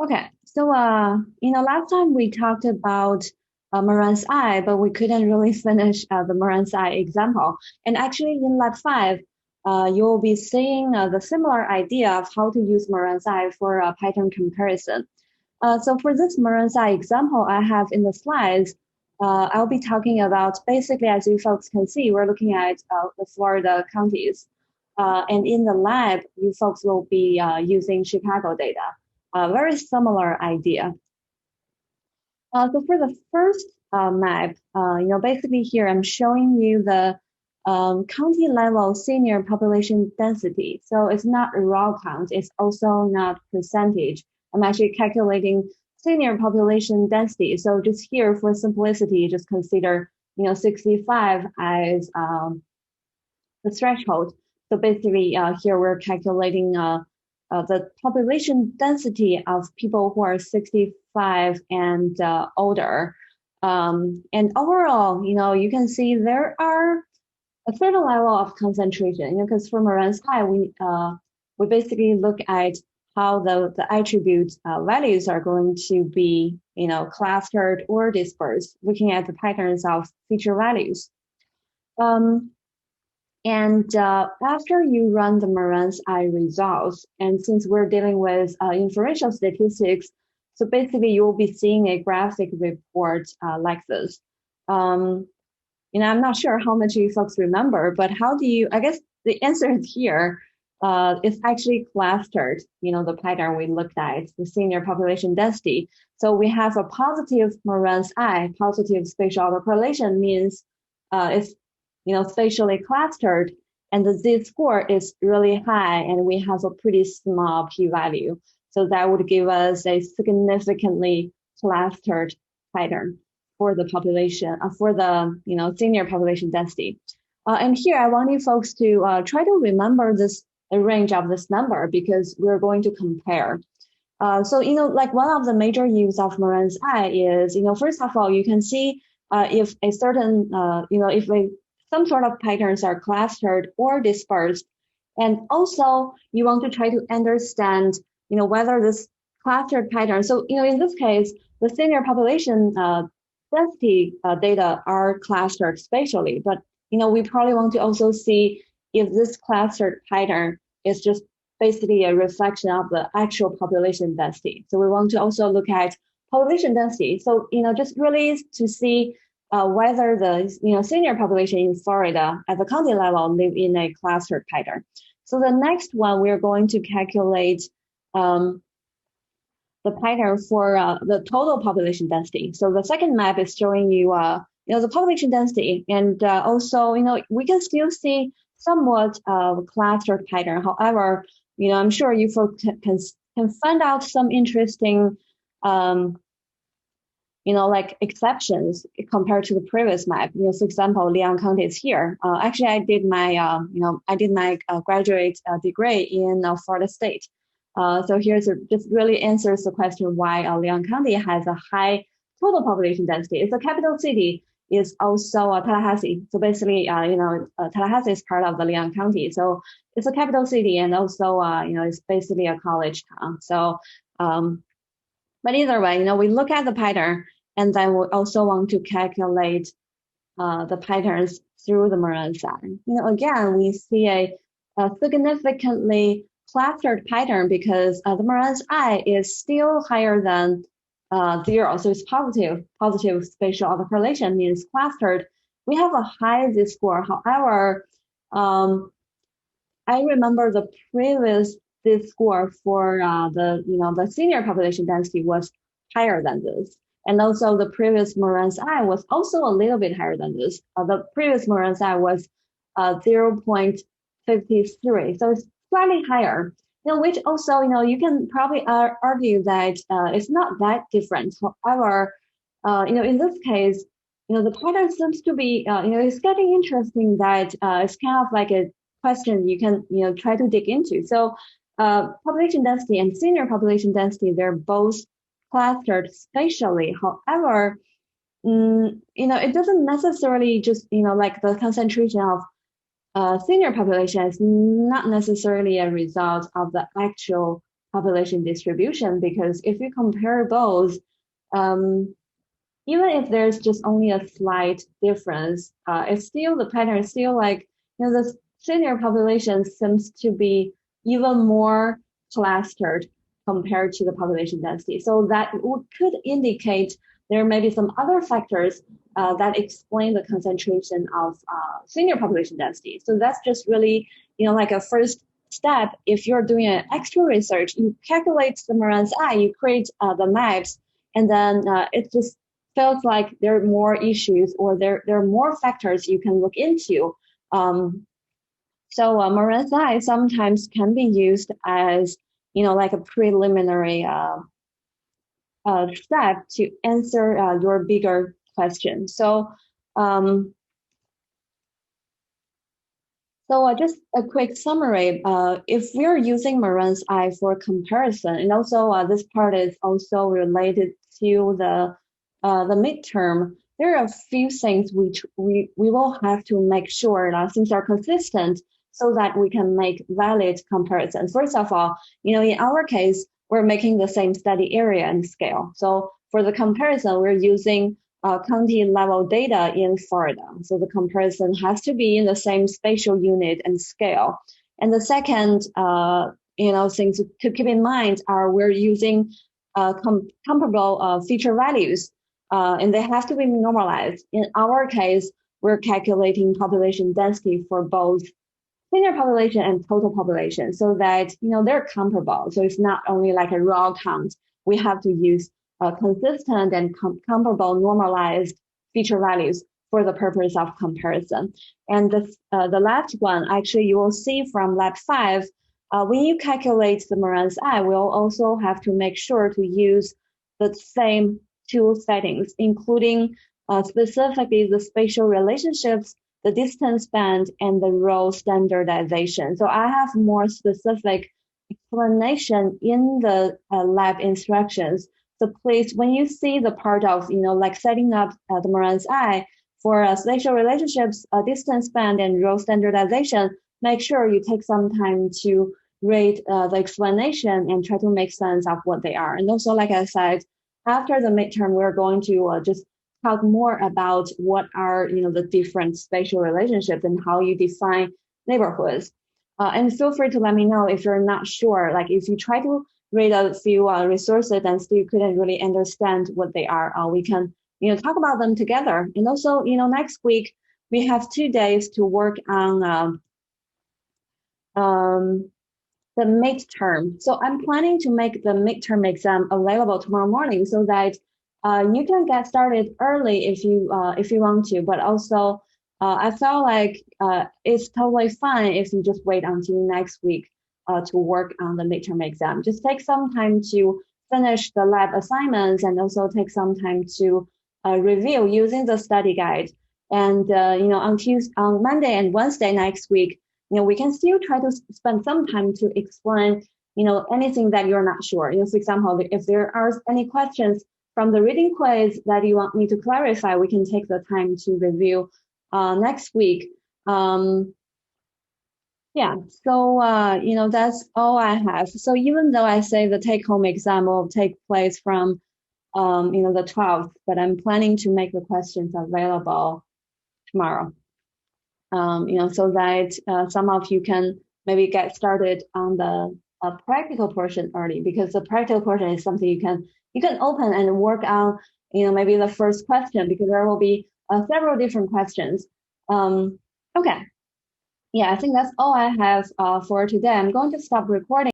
Okay, so last time we talked about Morans I, but we couldn't really finish the Morans I example. And actually, in Lab 5, you'll be seeing the similar idea of how to use Morans I for pattern comparison. So for this Morans I example I have in the slides, I'll be talking about basically, as you folks can see, we're looking at the Florida counties. And in the lab, you folks will be using Chicago data. Very similar idea. So for the first map, basically here I'm showing you the county level senior population density. So it's not raw count, it's also not percentage. I'm actually calculating senior population density. So just here for simplicity, just consider 65 as the threshold. So basically here we're calculating the population density of people who are 65 and older. And overall, you can see there are a certain level of concentration, because for Morans I, we basically look at how the attribute values are going to be, clustered or dispersed, looking at the patterns of feature values. And after you run the Morans I results, and since we're dealing with inferential statistics, so basically you will be seeing a graphic report like this. I'm not sure how much you folks remember, but how do you, I guess the answer is here. It's actually clustered, the pattern we looked at, the senior population density. So we have a positive Morans I, positive spatial autocorrelation means it's spatially clustered, and the z-score is really high, and we have a pretty small p-value. So that would give us a significantly clustered pattern for the population, for the senior population density. And here I want you folks to try to remember this range of this number because we're going to compare. So like one of the major use of Morans I is first of all you can see if a certain if some sort of patterns are clustered or dispersed. And also you want to try to understand, whether this clustered pattern, so, in this case, the senior population density data are clustered spatially, but, we probably want to also see if this clustered pattern is just basically a reflection of the actual population density. So we want to also look at population density. So, just really to see whether the senior population in Florida at the county level live in a clustered pattern. So the next one, we're going to calculate the pattern for the total population density. So the second map is showing you, the population density, and also, we can still see somewhat of a clustered pattern. However, I'm sure you folks can find out some interesting like exceptions compared to the previous map. For example, Leon County is here. Actually, I did my graduate degree in Florida State. So here's just really answers the question why Leon County has a high total population density. It's a capital city. Is also Tallahassee. So basically, Tallahassee is part of the Leon County. So it's a capital city, and also, it's basically a college town. So, but either way, we look at the pattern, and then we also want to calculate the patterns through the Morans I. Again, we see a significantly clustered pattern because the Morans I is still higher than 0, so it's positive. Positive spatial autocorrelation means clustered. We have a high z-score. However, I remember the previous z-score for the senior population density was higher than this. And also the previous Morans I was also a little bit higher than this. The previous Morans I was 0.53, so it's slightly higher. Which also, you can probably argue that it's not that different. However, in this case, the pattern seems to be, it's getting interesting that it's kind of like a question you can, try to dig into. So population density and senior population density, they're both clustered spatially. However, it doesn't necessarily just, like the concentration of senior population is not necessarily a result of the actual population distribution, because if you compare both, even if there's just only a slight difference, it's still the pattern is still like, the senior population seems to be even more clustered compared to the population density. So that could indicate there may be some other factors that explain the concentration of senior population density. So that's just really, like a first step. If you're doing an extra research, you calculate the Morans I, you create the maps, and then it just feels like there are more issues, or there are more factors you can look into. So Morans I sometimes can be used as, like a preliminary step to answer your bigger question. So just a quick summary. If we're using Morans I for comparison, and also this part is also related to the midterm, there are a few things which we will have to make sure things are consistent so that we can make valid comparisons. First of all, in our case, we're making the same study area and scale. So for the comparison, we're using county level data in Florida. So the comparison has to be in the same spatial unit and scale. And the second, things to keep in mind are we're using comparable feature values, and they have to be normalized. In our case, we're calculating population density for both senior population and total population, so that they're comparable. So it's not only like a raw count. We have to use consistent and comparable normalized feature values for the purpose of comparison. And the last one, actually, you will see from lab 5, when you calculate the Morans I, we'll also have to make sure to use the same two settings, including specifically the spatial relationships, the distance band, and the row standardization. So I have more specific explanation in the lab instructions. So please, when you see the part of, like setting up the Morans I for spatial relationships, distance band, and row standardization, make sure you take some time to read the explanation and try to make sense of what they are. And also, like I said, after the midterm, we're going to just talk more about what are, the different spatial relationships and how you define neighborhoods. And feel free to let me know if you're not sure. Like if you try to read a few resources and still couldn't really understand what they are, we can, talk about them together. And also, next week, we have 2 days to work on the midterm. So I'm planning to make the midterm exam available tomorrow morning so that you can get started early if you want to. But also, I felt like it's totally fine if you just wait until next week to work on the midterm exam. Just take some time to finish the lab assignments, and also take some time to review using the study guide. And on Monday and Wednesday next week, we can still try to spend some time to explain, anything that you're not sure. For example, if there are any questions from the reading quiz that you want me to clarify, we can take the time to review next week. Yeah, so, that's all I have. So even though I say the take-home exam will take place from, the 12th, but I'm planning to make the questions available tomorrow. So that some of you can maybe get started on the practical portion early, because the practical portion is something you can open and work on, maybe the first question, because there will be several different questions. Okay. Yeah, I think that's all I have for today. I'm going to stop recording.